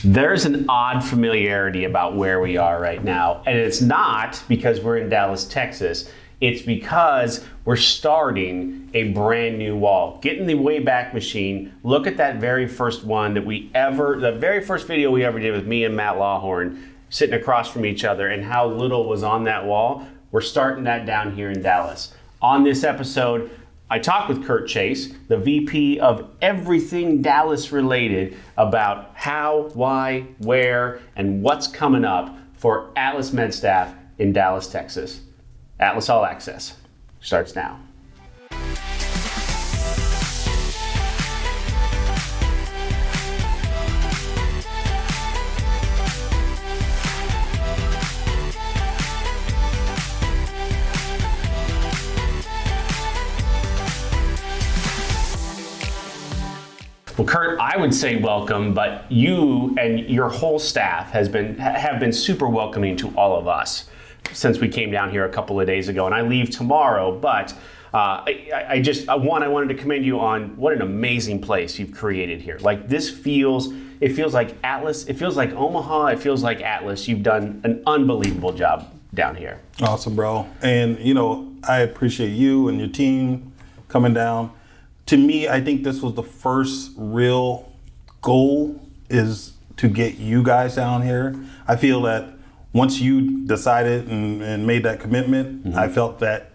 There's an odd familiarity about where we are right now, and it's not because we're in Dallas, Texas. It's because we're starting a brand new wall. Get in the Wayback Machine, look at that very first one the very first video we ever did with me and Matt Lawhorn sitting across from each other and how little was on that wall. We're starting that down here in Dallas. On this episode, I talked with Kurt Chase, the VP of everything Dallas related, about how, why, where, and what's coming up for Atlas MedStaff in Dallas, Texas. Atlas All Access starts now. Well, Kurt, I would say welcome, but you and your whole staff have been super welcoming to all of us since we came down here a couple of days ago, and I leave tomorrow. But I wanted to commend you on what an amazing place you've created here. Like it feels like Atlas, it feels like Omaha, it feels like Atlas. You've done an unbelievable job down here. Awesome, bro. And I appreciate you and your team coming down. To me, I think this was the first real goal, is to get you guys down here. I feel that once you decided and made that commitment, I felt that,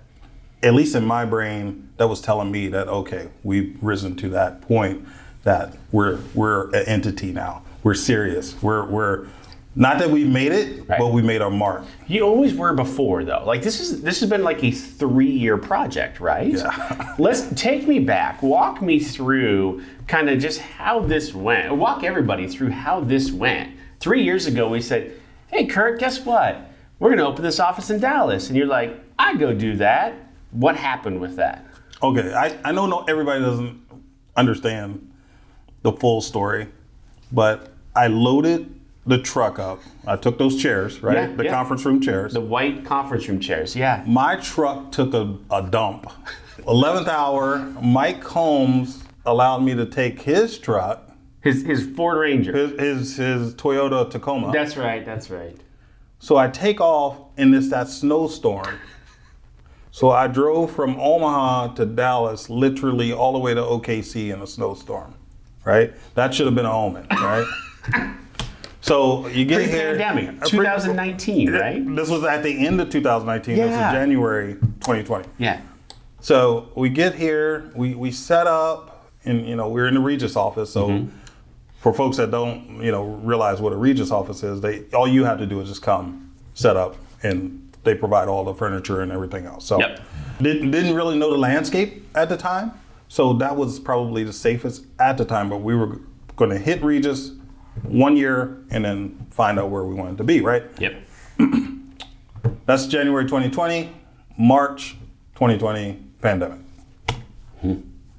at least in my brain, that was telling me that, okay, we've risen to that point that we're an entity now. We're serious. We're not that we've made it, right, but we made our mark. You always were before, though. Like this has been like a 3-year project, right? Yeah. Let's take me back. Walk me through kind of just how this went. Walk everybody through how this went. 3 years ago, we said, "Hey, Kurt, guess what? We're going to open this office in Dallas," and you're like, "I go do that." What happened with that? Okay, I know everybody doesn't understand the full story, but I loaded the truck up. I took those chairs, right? Yeah, the conference room chairs. The white conference room chairs, yeah. My truck took a dump. 11th hour, Mike Holmes allowed me to take his truck. His Ford Ranger. His Toyota Tacoma. That's right. So I take off in that snowstorm. So I drove from Omaha to Dallas, literally all the way to OKC in a snowstorm, right? That should have been an omen, right? So you get here. Pre-pandemic, 2019, right? This was at the end of 2019. Yeah. This was January 2020. Yeah. So we get here, we set up, and we're in the Regis office. So for folks that don't realize what a Regis office is, all you have to do is just come, set up, and they provide all the furniture and everything else. So didn't really know the landscape at the time. So that was probably the safest at the time. But we were going to hit Regis 1 year and then find out where we wanted to be, right? Yep. That's January 2020, March 2020, pandemic.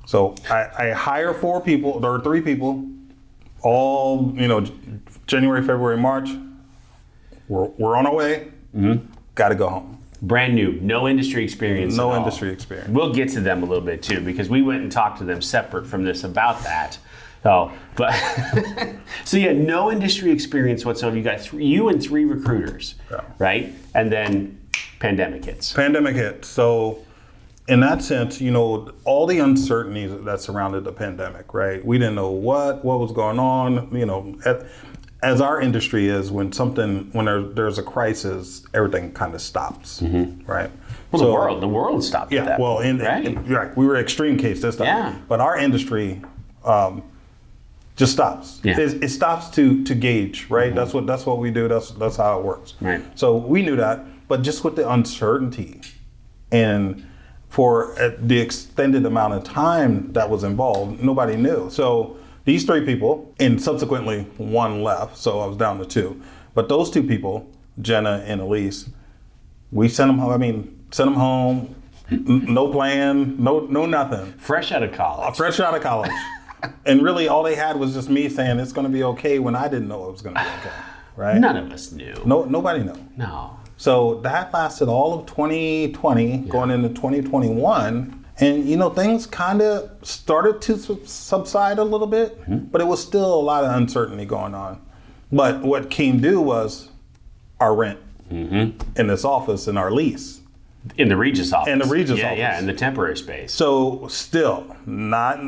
So I hire 4 people, or 3 people, all, January, February, March. We're on our way. Got to go home. Brand new, no industry experience. No industry experience. We'll get to them a little bit too, because we went and talked to them separate from this about that. So you had no industry experience whatsoever. You got you and 3 recruiters, right? And then pandemic hits. So in that sense, all the uncertainties that surrounded the pandemic, right? We didn't know what was going on. As our industry is, when there's a crisis, everything kind of stops, right? Well, the world stopped. Yeah. At that well, point, we were extreme case this time. Yeah. But our industry just stops. Yeah. It stops to gauge, right? That's what we do. That's how it works. Right. So we knew that, but just with the uncertainty and for the extended amount of time that was involved, nobody knew. So these 3 people, and subsequently 1 left, so I was down to 2. But those 2 people, Jenna and Elise, we sent them home. No plan, no nothing. Fresh out of college. And really all they had was just me saying it's going to be okay when I didn't know it was going to be okay, right? None of us knew. Nobody knew. No. So that lasted all of 2020, going into 2021. And, things kind of started to subside a little bit, but it was still a lot of uncertainty going on. But what came due was our rent in this office and our lease. In the Regis office. In the Regis yeah, office. Yeah, in the temporary space. So still not,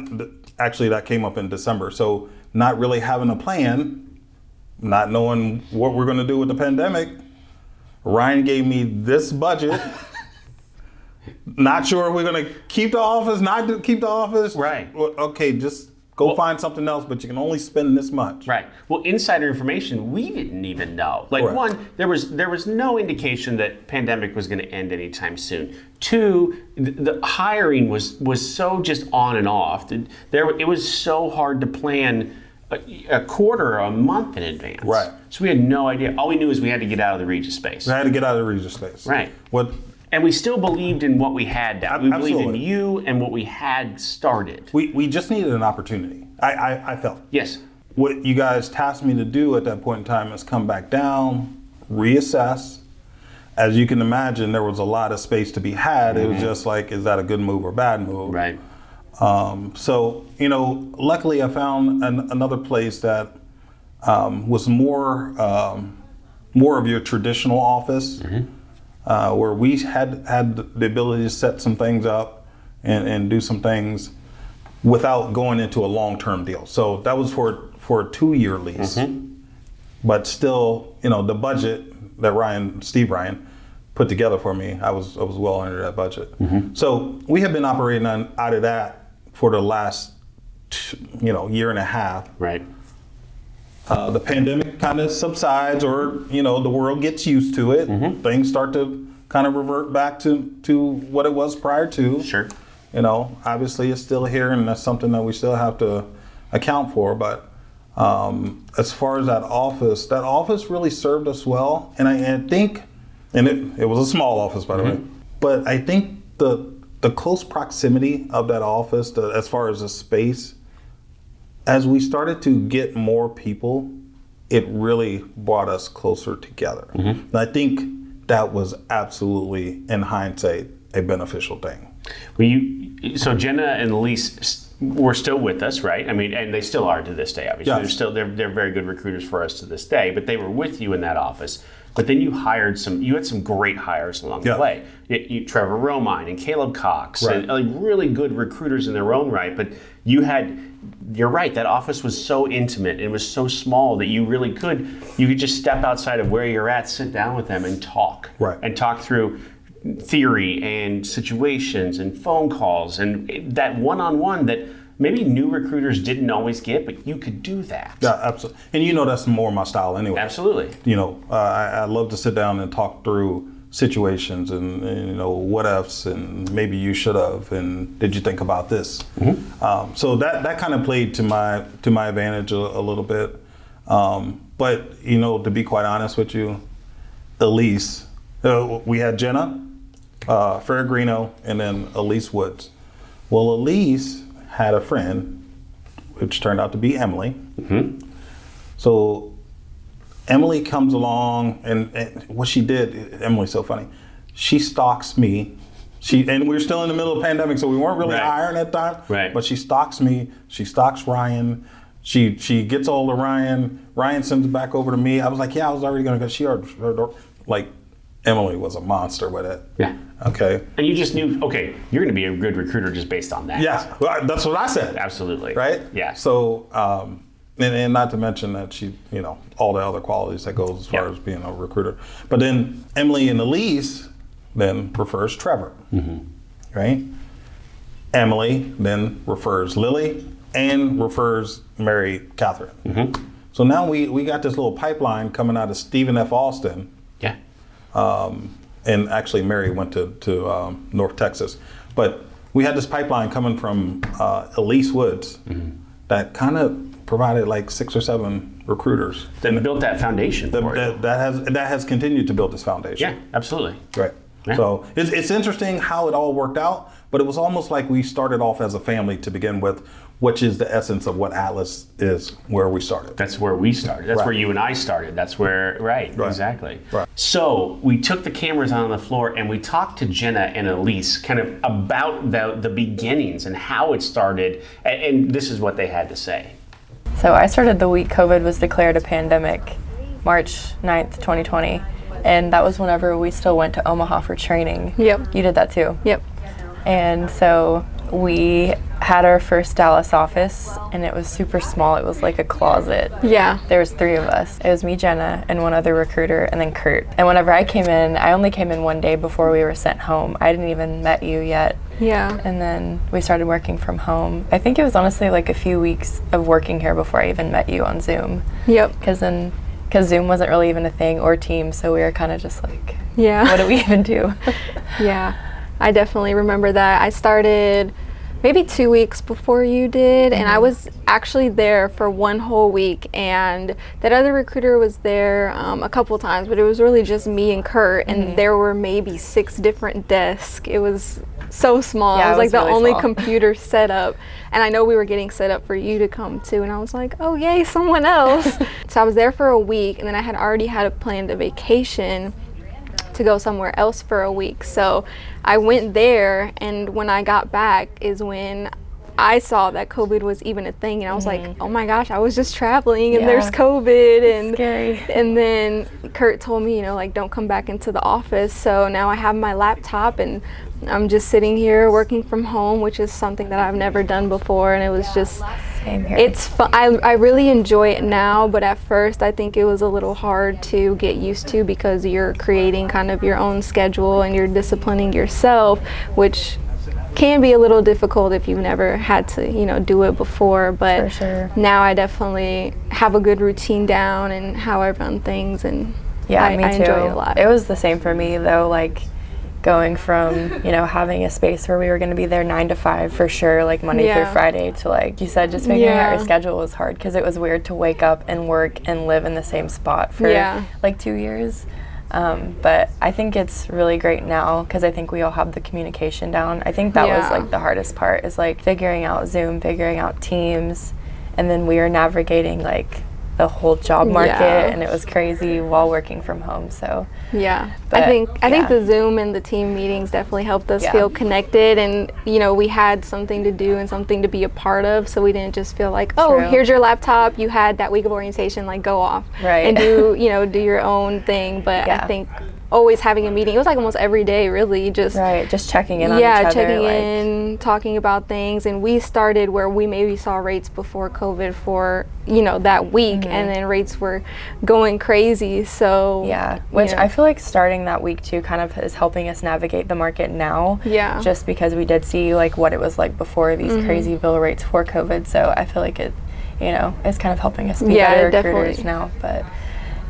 actually that came up in December. So not really having a plan, not knowing what we're going to do with the pandemic. Ryan gave me this budget. Not sure if we're going to keep the office, not keep the office. Right. Well, okay, just go find something else, but you can only spend this much. Right. Well, insider information, we didn't even know. Like, Right. one, there was no indication that pandemic was going to end anytime soon. Two, the hiring was so just on and off. It was so hard to plan a quarter or a month in advance. Right. So we had no idea. All we knew is we had to get out of the Regis space. We had to get out of the Regis space. Right. And we still believed in what we had done. We believed in Absolutely. you and what we had started. We just needed an opportunity. I felt. Yes. What you guys tasked me to do at that point in time is come back down, reassess. As you can imagine, there was a lot of space to be had. It was just like, is that a good move or bad move? Right. So, luckily I found another place that was more of your traditional office, where we had the ability to set some things up and do some things without going into a long-term deal. So that was for a 2-year lease, but still, the budget that Steve Ryan put together for me, I was well under that budget. So we have been operating out of that for the last, year and a half. Right. The pandemic kind of subsides, or the world gets used to it. Things start to kind of revert back to what it was prior to. Sure. Obviously it's still here, and that's something that we still have to account for. But as far as that office really served us well, and I think, and it was a small office, by the way, but I think the close proximity of that office, as far as the space, as we started to get more people, it really brought us closer together. And I think that was absolutely, in hindsight, a beneficial thing. Well, so Jenna and Elise were still with us, right? I mean, and they still are to this day, obviously. Yes. They're very good recruiters for us to this day, but they were with you in that office. But then you had some great hires along the way. Trevor Romine and Caleb Cox, Right. and really good recruiters in their own right. But you're right, that office was so intimate, it was so small that you could just step outside of where you're at, sit down with them and talk. Right. And talk through theory and situations and phone calls and that one-on-one that maybe new recruiters didn't always get, but you could do that. Yeah, absolutely. And that's more my style anyway. Absolutely. I love to sit down and talk through situations and what ifs, and maybe you should have, and did you think about this? So that kind of played to my advantage a little bit. But to be quite honest with you, Elise, we had Jenna, Ferragrino, and then Elise Woods. Well, Elise had a friend, which turned out to be Emily. So Emily comes along, and what she did, Emily's so funny, she stalks me. And we were still in the middle of the pandemic, so we weren't really hiring at the time. Right. But she stalks me. She stalks Ryan. She gets hold of Ryan. Ryan sends it back over to me. I was like, yeah, I was already going to go. She already, like, Emily was a monster with it. Yeah. Okay. And you just knew, okay, you're going to be a good recruiter just based on that. Yeah, well, that's what I said. Absolutely. Right? Yeah. So, and not to mention that she, all the other qualities that goes as far as being a recruiter. But then Emily and Elise then refers Trevor, right? Emily then refers Lily and refers Mary Catherine. So now we got this little pipeline coming out of Stephen F. Austin. Yeah. And actually Mary went to North Texas. But we had this pipeline coming from Elise Woods that kind of provided like 6 or 7 recruiters. That built that foundation for you. That has continued to build this foundation. Yeah, absolutely. Right. Yeah. So it's interesting how it all worked out, but it was almost like we started off as a family to begin with, which is the essence of what Atlas is, where we started. That's where we started. That's where you and I started. That's where, right. Exactly. Right. So we took the cameras on the floor and we talked to Jenna and Elise kind of about the beginnings and how it started. And this is what they had to say. So So I started the week COVID was declared a pandemic, March 9th, 2020. And that was whenever we still went to Omaha for training. Yep. You did that too. Yep. And so we had our first Dallas office, and it was super small. It was like a closet. Yeah. There was 3 of us. It was me, Jenna, and one other recruiter, and then Kurt. And whenever I came in, I only came in one day before we were sent home. I didn't even met you yet. Yeah. And then we started working from home. I think it was honestly like a few weeks of working here before I even met you on Zoom. Yep. Because Zoom wasn't really even a thing, or Teams, so we were kind of just like, Yeah. what do we even do? Yeah. I definitely remember that. I started maybe 2 weeks before you did, and I was actually there for 1 whole week, and that other recruiter was there a couple times, but it was really just me and Kurt, and there were maybe 6 different desks. It was so small. Yeah, it was like the really only small. computer set up, and I know we were getting set up for you to come too, and I was like, oh yay, someone else. So I was there for a week, and then I had already had planned a vacation to go somewhere else for a week. So I went there, and when I got back is when I saw that COVID was even a thing, and I was like, oh my gosh, I was just traveling and there's COVID, and Scary. and then Kurt told me, like, don't come back into the office. So now I have my laptop, and I'm just sitting here working from home, which is something that I've never done before, and it was just Same here. it's fun. I really enjoy it now, but at first I think it was a little hard to get used to because you're creating kind of your own schedule and you're disciplining yourself, which can be a little difficult if you've never had to, do it before. But For sure. now I definitely have a good routine down and how I run things, and Yeah, I me too. enjoy it a lot. It was the same for me though, like going from, having a space where we were going to be there 9 to 5 for sure, like Monday Yeah. through Friday, to like you said, just figuring out Yeah. your schedule was hard because it was weird to wake up and work and live in the same spot for like 2 years. But I think it's really great now because I think we all have the communication down. I think that was like the hardest part, is like figuring out Zoom, figuring out Teams, and then we were navigating like the whole job market, and it was crazy while working from home. So Yeah, But, I think yeah. the Zoom and the team meetings definitely helped us Yeah. feel connected, and we had something to do and something to be a part of, so we didn't just feel like, oh, True. here's your laptop, you had that week of orientation, like go off Right. and do do your own thing. But Yeah. I think always having a meeting, it was like almost every day, really, just right, just checking in on each other. checking like, in, talking about things. And we started where we maybe saw rates before COVID for that week, and then rates were going crazy. So Yeah, which I feel like starting that week too kind of is helping us navigate the market now. Yeah. Just because we did see like what it was like before these crazy bill rates for COVID. So I feel like it, it's kind of helping us be better recruiters definitely. now. But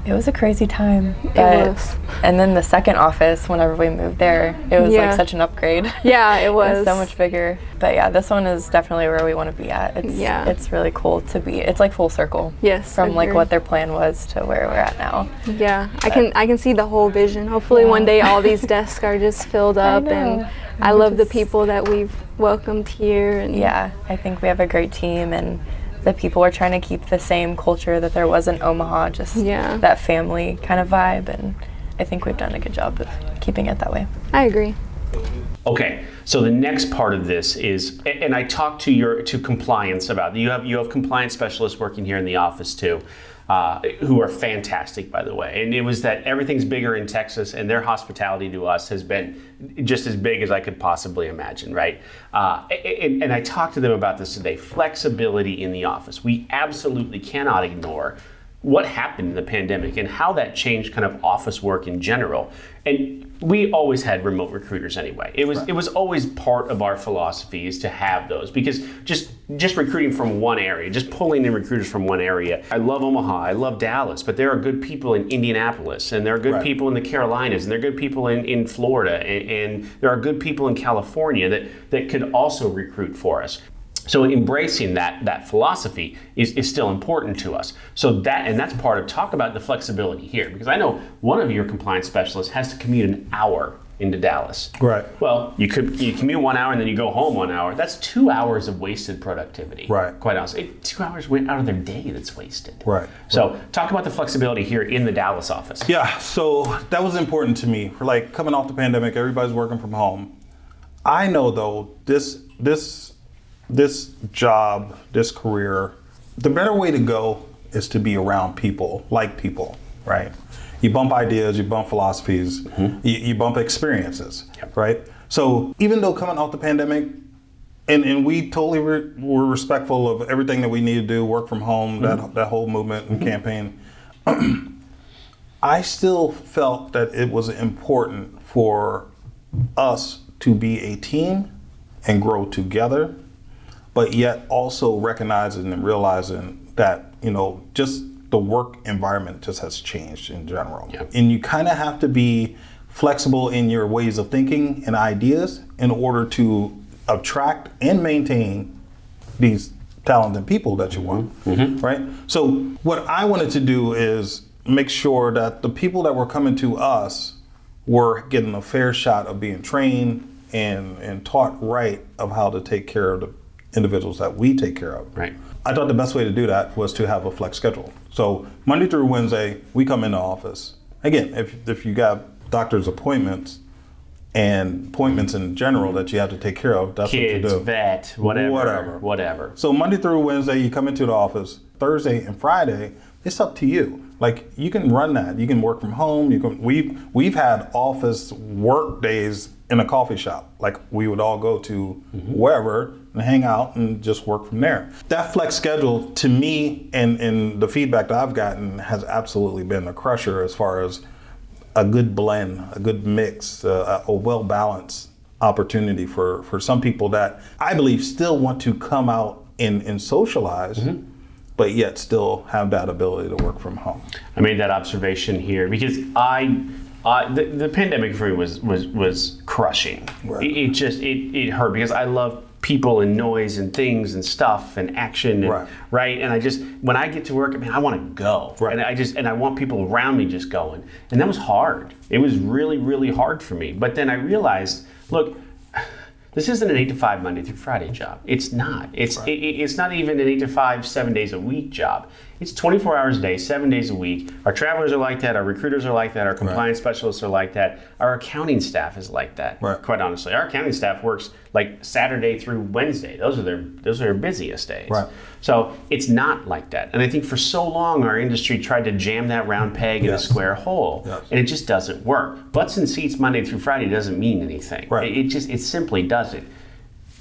it was a crazy time. It But- was. And then the second office, whenever we moved there, it was like such an upgrade. Yeah, it It was was so much bigger. But yeah, this one is definitely where we want to be at. It's really cool to be. It's like full circle. Yes, From like agreed. what their plan was to where we're at now. Yeah, I can see the whole vision. Hopefully one day all these desks are just filled up, know. and I love the people that we've welcomed here. And Yeah, I think we have a great team, and the people are trying to keep the same culture that there was in Omaha, just that family kind of vibe, and I think we've done a good job of keeping it that way. I agree. Okay, so the next part of this is, and I talked to compliance about, you have compliance specialists working here in the office too, who are fantastic, by the way. And it was that everything's bigger in Texas, and their hospitality to us has been just as big as I could possibly imagine, right? And I talked to them about this today, flexibility in the office. We absolutely cannot ignore what happened in the pandemic and how that changed kind of office work in general. And we always had remote recruiters anyway. It was always part of our philosophy is to have those, because just recruiting from one area, just pulling in recruiters from one area. I love Omaha, I love Dallas, but there are good people in Indianapolis, and there are good people in the Carolinas, and there are good people in Florida, and there are good people in California that could also recruit for us. So embracing that philosophy is still important to us. So that's part of, talk about the flexibility here, because I know one of your compliance specialists has to commute an hour into Dallas. Right. Well, you commute 1 hour and then you go home 1 hour. That's 2 hours of wasted productivity. Right. Quite honestly, 2 hours out of their day that's wasted. Right. So talk about the flexibility here in the Dallas office. Yeah, so that was important to me. For like coming off the pandemic, everybody's working from home. I know though, this job, this career the better way to go is to be around people, like people, right? You bump ideas, you bump philosophies, you bump experiences, right? So even though coming off the pandemic, and we totally were respectful of everything that we need to do, work from home, that whole movement and campaign, I still felt that it was important for us to be a team and grow together, but yet also recognizing and realizing that, just the work environment just has changed in general. And you kind of have to be flexible in your ways of thinking and ideas in order to attract and maintain these talented people that you want, right? So what I wanted to do is make sure that the people that were coming to us were getting a fair shot of being trained and taught right of how to take care of the individuals that we take care of. Right. I thought the best way to do that was to have a flex schedule. So Monday through Wednesday, we come in the office. Again, if you got doctor's appointments and appointments in general that you have to take care of, that's Kids, what you do. vet, whatever. So Monday through Wednesday, you come into the office. Thursday and Friday, it's up to you. Like, you can run that. You can work from home. We've had office work days in a coffee shop. Like, we would all go to wherever and hang out and just work from there. That flex schedule, to me, and the feedback that I've gotten, has absolutely been a crusher as far as a good blend, a good mix, a well-balanced opportunity for some people that I believe still want to come out and socialize, but yet still have that ability to work from home. I made that observation here because the pandemic for me was crushing. Right. It hurt because I love people and noise and things and stuff and action and, right. And when I get to work, I want to go. Right. And I want people around me just going. And that was hard. It was really, really hard for me. But then I realized, look, this isn't an 8 to 5 Monday through Friday job. It's not. It's not even an 8 to 5, 7 days a week job. It's 24 hours a day, 7 days a week. Our travelers are like that. Our recruiters are like that. Our compliance specialists are like that. Our accounting staff is like that. Right. Quite honestly, our accounting staff works like Saturday through Wednesday. Those are their busiest days. Right. So it's not like that. And I think for so long our industry tried to jam that round peg in a square hole, and it just doesn't work. Butts and seats Monday through Friday doesn't mean anything. Right. It simply doesn't.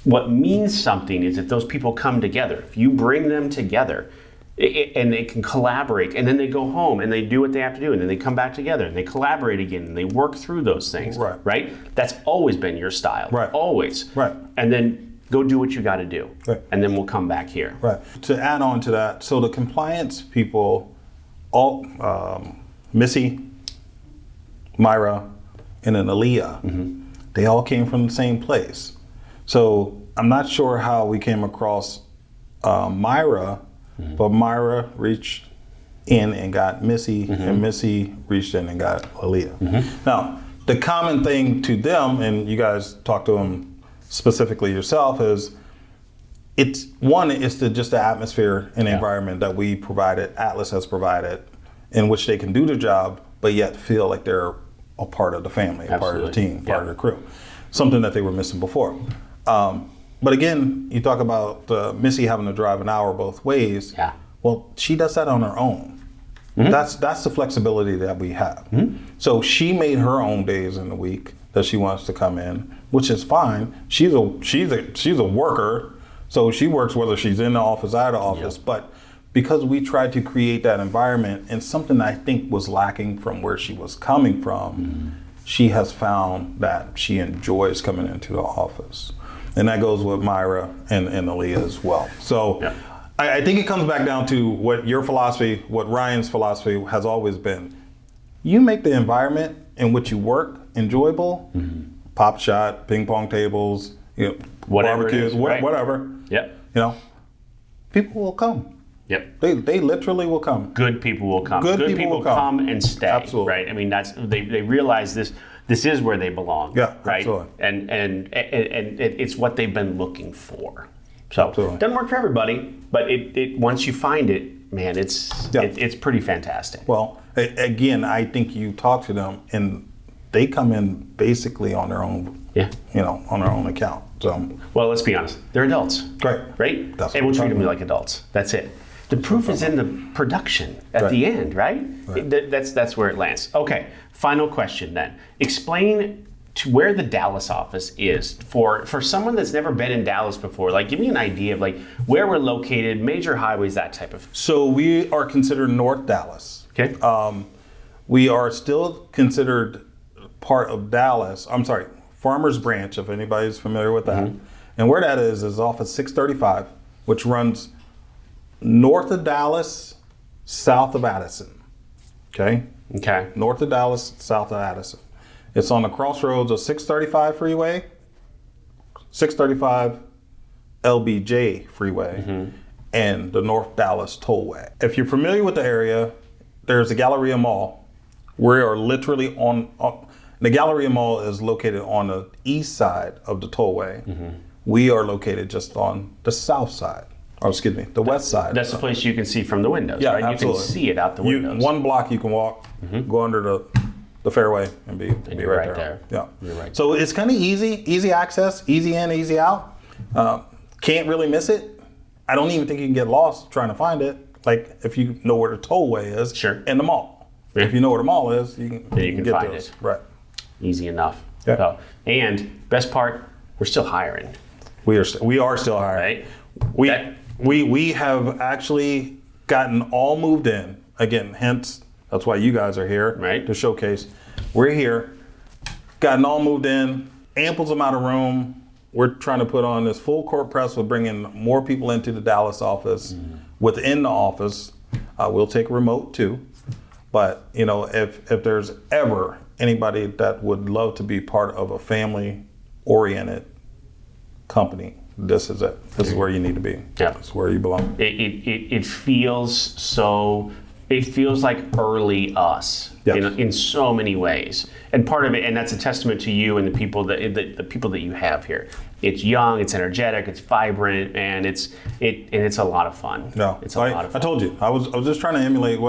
What means something is if those people come together. If you bring them together, and they can collaborate, and then they go home and they do what they have to do, and then they come back together and they collaborate again and they work through those things. Right? That's always been your style. Right. Always. Right. And then go do what you got to do. Right. And then we'll come back here. Right. To add on to that, so the compliance people, all Missy, Myra, and then Aaliyah, they all came from the same place. So I'm not sure how we came across Myra, but Myra reached in and got Missy, and Missy reached in and got Aaliyah. Now, the common thing to them, and you guys talk to them specifically yourself, is it's the atmosphere and environment that we provided, Atlas has provided, in which they can do their job, but yet feel like they're a part of the family, a part of the team, part of the crew. Something that they were missing before. But again, you talk about Missy having to drive an hour both ways. Yeah. Well, she does that on her own. That's the flexibility that we have. So she made her own days in the week that she wants to come in, which is fine. She's a worker, so she works whether she's in the office or out of the office. But because we tried to create that environment, and something I think was lacking from where she was coming from, she has found that she enjoys coming into the office. And that goes with Myra and Aaliyah as well. So I think it comes back down to what your philosophy, what Ryan's philosophy has always been. You make the environment in which you work enjoyable, pop shot, ping pong tables, Whatever barbecues, it is, right. whatever. People will come. They literally will come. Good people will come. Good people will come and stay. Absolutely. Right. I mean, they realize this is where they belong. Yeah. Right. Absolutely. And it's what they've been looking for. So it doesn't work for everybody, but it once you find it, man, it's pretty fantastic. Well, again, I think you talk to them and they come in basically on their own. On their own account. So. Well, let's be honest. They're adults. Right. Right. That's and we'll treat them like adults. That's it. The proof is in the production at the end, right? That's where it lands. Okay, final question then. Explain to where the Dallas office is for someone that's never been in Dallas before. Like, give me an idea of like where we're located, major highways, that type of. So we are considered North Dallas. Okay. We are still considered part of Dallas. I'm sorry, Farmers Branch, if anybody's familiar with that. And where that is off of 635, which runs north of Dallas, south of Addison. Okay? Okay. North of Dallas, south of Addison. It's on the crossroads of 635 freeway, 635 LBJ freeway, and the North Dallas Tollway. If you're familiar with the area, there's the Galleria Mall. We are literally on the Galleria Mall is located on the east side of the tollway. We are located just on the south side, or excuse me, the west side. That's the place you can see from the windows, Yeah, right? absolutely. You can see it out the windows. One block you can walk, go under the fairway, and be you're right right there. there. Yeah. You're right. So it's kind of easy access, easy in, easy out. Can't really miss it. I don't even think you can get lost trying to find it. Like if you know where the tollway is, Sure. and the mall. Yeah. If you know where the mall is, you can get find to it. Right. Easy enough. Yeah. So, and best part, we're still hiring, We are still hiring. right? We have actually gotten all moved in. Again, hence that's why you guys are here, Right. to showcase. We're here, gotten all moved in, ample amount of room. We're trying to put on this full court press with bringing more people into the Dallas office. Within the office, we'll take remote too. But you know, if there's ever anybody that would love to be part of a family-oriented company, this is it. This is where you need to be. Yeah. It's where you belong. It feels so. It feels like early us Yes. in so many ways, and part of it, and that's a testament to you and the people that you have here. It's young, it's energetic, it's vibrant, and it's a lot of fun. No, it's a lot of fun. I told you, I was just trying to emulate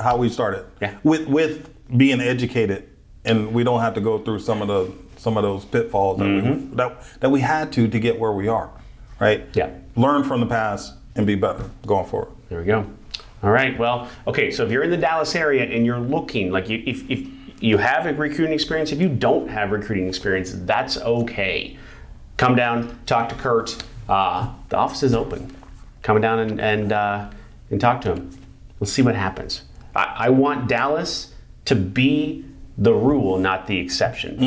how we started. Yeah. With being educated, and we don't have to go through some of those pitfalls that we had to get where we are, right? Yeah. Learn from the past and be better going forward. There we go. All right. Well, okay. So if you're in the Dallas area and you're looking, like if you have a recruiting experience, if you don't have recruiting experience, that's okay. Come down, talk to Kurt. The office is open. Come down and talk to him. We'll see what happens. I want Dallas to be the rule, not the exception.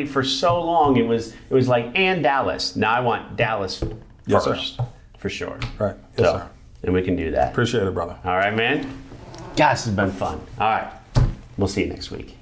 For so long, it was like, and Dallas. Now I want Dallas Yes, first, sir. for sure. Right. Yes, So, sir. and we can do that. Appreciate it, brother. All right, man. Gosh, this has been fun. All right. We'll see you next week.